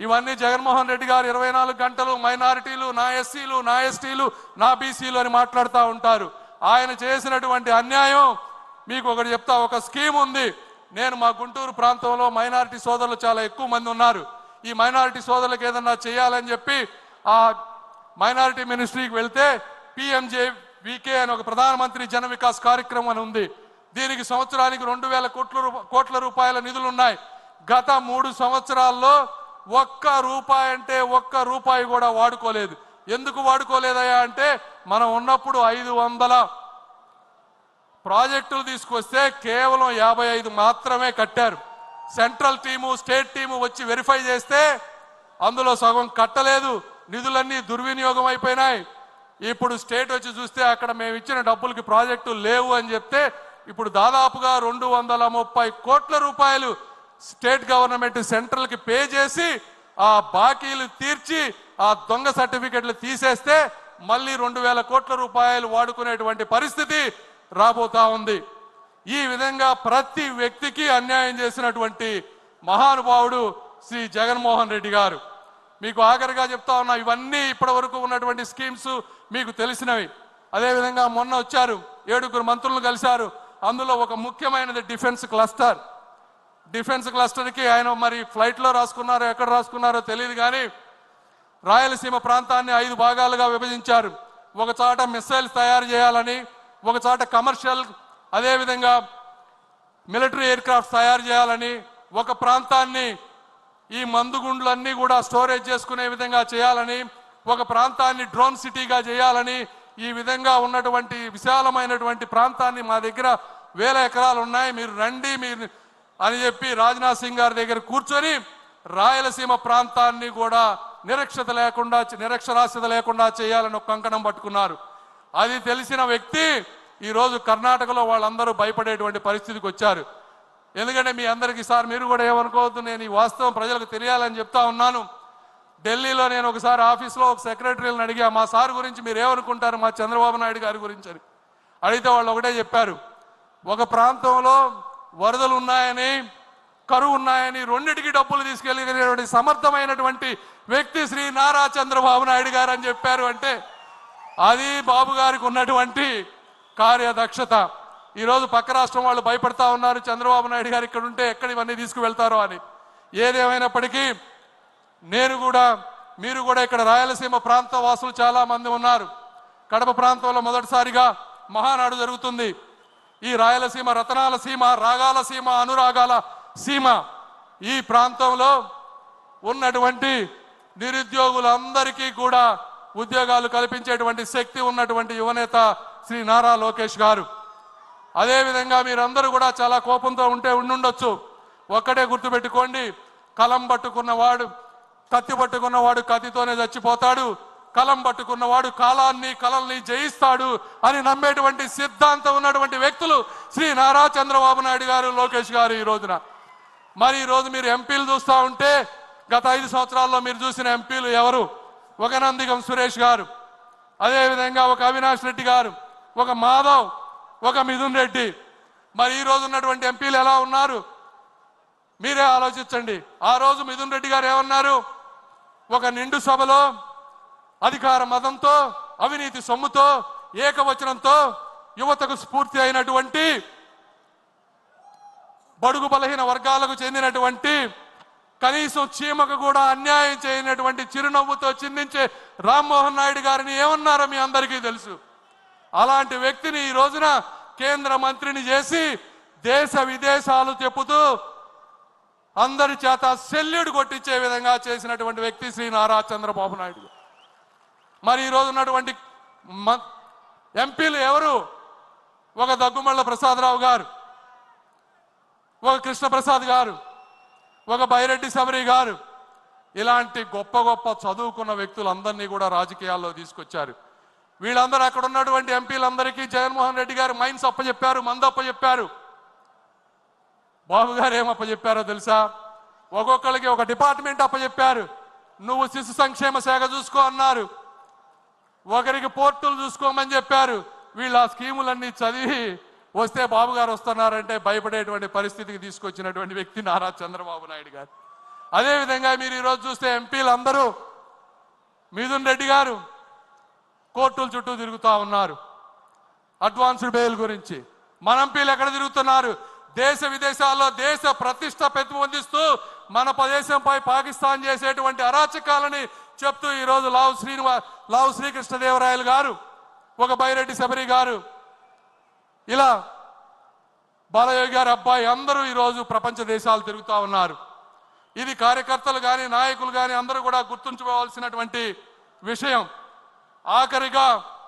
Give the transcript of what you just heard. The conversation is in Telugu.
ఇవన్నీ జగన్మోహన్ రెడ్డి గారు 24 గంటలు మైనారిటీలు, నా ఎస్సీలు, నా ఎస్టీలు, నా బీసీలు అని మాట్లాడుతూ ఉంటారు. ఆయన చేసినటువంటి అన్యాయం మీకు ఒకటి చెప్తా. ఒక స్కీమ్ ఉంది. నేను మా గుంటూరు ప్రాంతంలో మైనారిటీ సోదరులు చాలా ఎక్కువ మంది ఉన్నారు. ఈ మైనారిటీ సోదరులకు ఏదన్నా చేయాలని చెప్పి ఆ మైనారిటీ మినిస్ట్రీకి వెళ్తే PMJVK అని ఒక ప్రధానమంత్రి జన వికాస్ కార్యక్రమం అని ఉంది. దీనికి సంవత్సరానికి 2000 కోట్ల రూపాయల నిధులు ఉన్నాయి. గత 3 సంవత్సరాల్లో ఒక్క రూపాయి కూడా వాడుకోలేదు. ఎందుకు వాడుకోలేదయా అంటే మనం ఉన్నప్పుడు 500 ప్రాజెక్టులు తీసుకొస్తే కేవలం 55 మాత్రమే కట్టారు. సెంట్రల్ టీము, స్టేట్ టీము వచ్చి వెరిఫై చేస్తే అందులో సగం కట్టలేదు. నిధులన్నీ దుర్వినియోగం అయిపోయినాయి. ఇప్పుడు స్టేట్ వచ్చి చూస్తే అక్కడ మేము ఇచ్చిన డబ్బులకి ప్రాజెక్టులు లేవు అని చెప్తే ఇప్పుడు దాదాపుగా 230 కోట్ల రూపాయలు స్టేట్ గవర్నమెంట్ సెంట్రల్కి పే చేసి ఆ బాకీలు తీర్చి ఆ దొంగ సర్టిఫికెట్లు తీసేస్తే మళ్ళీ 2000 కోట్ల రూపాయలు వాడుకునేటువంటి పరిస్థితి రాబోతా ఉంది. ఈ విధంగా ప్రతి వ్యక్తికి అన్యాయం చేసినటువంటి మహానుభావుడు శ్రీ జగన్మోహన్ రెడ్డి గారు. మీకు ఆఖరిగా చెప్తా ఉన్నా, ఇవన్నీ ఇప్పటి వరకు ఉన్నటువంటి స్కీమ్స్ మీకు తెలిసినవి. అదేవిధంగా మొన్న వచ్చారు, 7 మంత్రులను కలిశారు. అందులో ఒక ముఖ్యమైనది డిఫెన్స్ క్లస్టర్. డిఫెన్స్ క్లస్టర్కి ఆయన మరి ఫ్లైట్లో రాసుకున్నారో ఎక్కడ రాసుకున్నారో తెలియదు, కానీ రాయలసీమ ప్రాంతాన్ని 5 భాగాలుగా విభజించారు. ఒక చోట మిసైల్స్ తయారు చేయాలని, ఒక చోట కమర్షియల్ అదేవిధంగా మిలిటరీ ఎయిర్ క్రాఫ్ట్స్ తయారు చేయాలని, ఒక ప్రాంతాన్ని ఈ మందుగుండ్లన్నీ కూడా స్టోరేజ్ చేసుకునే విధంగా చేయాలని, ఒక ప్రాంతాన్ని డ్రోన్ సిటీగా చేయాలని, ఈ విధంగా ఉన్నటువంటి విశాలమైనటువంటి ప్రాంతాన్ని మా దగ్గర 1000 ఎకరాలు ఉన్నాయి, మీరు రండి మీరు అని చెప్పి రాజ్నాథ్ సింగ్ గారి దగ్గర కూర్చొని రాయలసీమ ప్రాంతాన్ని కూడా నిరక్షరాస్యత లేకుండా చేయాలని ఒక కంకణం పట్టుకున్నారు. అది తెలిసిన వ్యక్తి ఈరోజు కర్ణాటకలో వాళ్ళందరూ భయపడేటువంటి పరిస్థితికి వచ్చారు. ఎందుకంటే మీ అందరికీ సార్ మీరు కూడా ఏమనుకోవద్దు, నేను ఈ వాస్తవం ప్రజలకు తెలియాలని చెప్తా ఉన్నాను. ఢిల్లీలో నేను ఒకసారి ఆఫీస్లో ఒక సెక్రటరీలను అడిగా, మా సార్ గురించి మీరు ఏమనుకుంటారు మా చంద్రబాబు నాయుడు గారి గురించి అని అడిగితే వాళ్ళు ఒకటే చెప్పారు, ఒక ప్రాంతంలో వరదలు ఉన్నాయని, కరువు ఉన్నాయని రెండిటికి డబ్బులు తీసుకెళ్ళినటువంటి సమర్థమైనటువంటి వ్యక్తి శ్రీ నారా చంద్రబాబు నాయుడు గారు అని చెప్పారు. అంటే అది బాబు గారికి ఉన్నటువంటి కార్యదక్షత. ఈరోజు పక్క రాష్ట్రం వాళ్ళు భయపడతా ఉన్నారు, చంద్రబాబు నాయుడు గారు ఇక్కడ ఉంటే ఎక్కడ ఇవన్నీ తీసుకువెళ్తారో అని. ఏదేమైనప్పటికీ నేను కూడా మీరు కూడా ఇక్కడ రాయలసీమ ప్రాంత వాసులు చాలా మంది ఉన్నారు. కడప ప్రాంతంలో మొదటిసారిగా మహానాడు జరుగుతుంది. ఈ రాయలసీమ రతనాల సీమ, రాగాల సీమ, అనురాగాల సీమ. ఈ ప్రాంతంలో ఉన్నటువంటి నిరుద్యోగులందరికీ కూడా ఉద్యోగాలు కల్పించేటువంటి శక్తి ఉన్నటువంటి యువనేత శ్రీ నారా లోకేష్ గారు. అదేవిధంగా మీరందరూ కూడా చాలా కోపంతో ఉండుండొచ్చు. ఒక్కటే గుర్తుపెట్టుకోండి, కలం పట్టుకున్నవాడు, కత్తి పట్టుకున్నవాడు కత్తితోనే చచ్చిపోతాడు, కలం పట్టుకున్నవాడు కలల్ని జయిస్తాడు అని నమ్మేటువంటి సిద్ధాంతం ఉన్నటువంటి వ్యక్తులు శ్రీ నారా చంద్రబాబు నాయుడు గారు, లోకేష్ గారు. ఈ రోజున మరి ఈరోజు మీరు ఎంపీలు చూస్తూ ఉంటే గత 5 సంవత్సరాల్లో మీరు చూసిన ఎంపీలు ఎవరు? ఒక నందిగం సురేష్ గారు, అదేవిధంగా ఒక అవినాష్ రెడ్డి గారు, ఒక మాధవ్, ఒక మిథున్ రెడ్డి. మరి ఈ రోజు ఉన్నటువంటి ఎంపీలు ఎలా ఉన్నారు మీరే ఆలోచించండి. ఆ రోజు మిథున్ రెడ్డి గారు ఏమన్నారు? ఒక నిండు సభలో అధికార మదంతో, అవినీతి సొమ్ముతో, ఏకవచనంతో యువతకు స్ఫూర్తి అయినటువంటి బడుగు బలహీన వర్గాలకు చెందినటువంటి కనీసం చీమకు కూడా అన్యాయం చేయనటువంటి చిరునవ్వుతో చిందించే రామ్మోహన్ నాయుడు గారిని ఏమన్నారో మీ అందరికీ తెలుసు. అలాంటి వ్యక్తిని ఈ రోజున కేంద్ర మంత్రిని చేసి దేశ విదేశాలు చెప్పుతూ అందరి చేత సెల్యూట్ కొట్టించే విధంగా చేసినటువంటి వ్యక్తి శ్రీ నారా చంద్రబాబు నాయుడు. మరి ఈరోజు ఉన్నటువంటి ఎంపీలు ఎవరు? ఒక దగ్గుమళ్ళ ప్రసాదరావు గారు, ఒక కృష్ణప్రసాద్ గారు, ఒక బైరెడ్డి శబరి గారు. ఇలాంటి గొప్ప గొప్ప చదువుకున్న వ్యక్తులందరినీ కూడా రాజకీయాల్లో తీసుకొచ్చారు. వీళ్ళందరూ అక్కడ ఉన్నటువంటి ఎంపీలందరికీ జగన్మోహన్ రెడ్డి గారు మైన్స్ అప్పచెప్పారు, మందు అప్పచెప్పారు. బాబు గారు ఏమప్పచెప్పారో తెలుసా? ఒక్కొక్కరికి ఒక డిపార్ట్మెంట్ అప్పచెప్పారు. నువ్వు శిశు సంక్షేమ శాఖ చూసుకో అన్నారు, ఒకరికి పోర్టులు చూసుకోమని చెప్పారు. వీళ్ళు ఆ స్కీములన్నీ చదివి వస్తే బాబు గారు వస్తున్నారంటే భయపడేటువంటి పరిస్థితికి తీసుకొచ్చినటువంటి వ్యక్తి నారా చంద్రబాబు నాయుడు గారు. అదేవిధంగా మీరు ఈరోజు చూస్తే ఎంపీలు అందరూ మిథున్ రెడ్డి గారు కోర్టుల చుట్టూ తిరుగుతూ ఉన్నారు అడ్వాన్స్డ్ బెయిల్ గురించి. మన ఎంపీలు ఎక్కడ తిరుగుతున్నారు? దేశ విదేశాల్లో దేశ ప్రతిష్ట పెంపొందిస్తూ మన దేశంపై పాకిస్తాన్ చేసేటువంటి అరాచకాలని చెప్తూ ఈరోజు లావు శ్రీకృష్ణదేవరాయలు గారు, ఒక బైరెడ్డి శబరి గారు, ఇలా బాలయోగి గారి అబ్బాయి అందరూ ఈరోజు ప్రపంచ దేశాలు తిరుగుతూ ఉన్నారు. ఇది కార్యకర్తలు కానీ నాయకులు కానీ అందరూ కూడా గుర్తుంచుకోవాల్సినటువంటి విషయం. ఆఖరిగా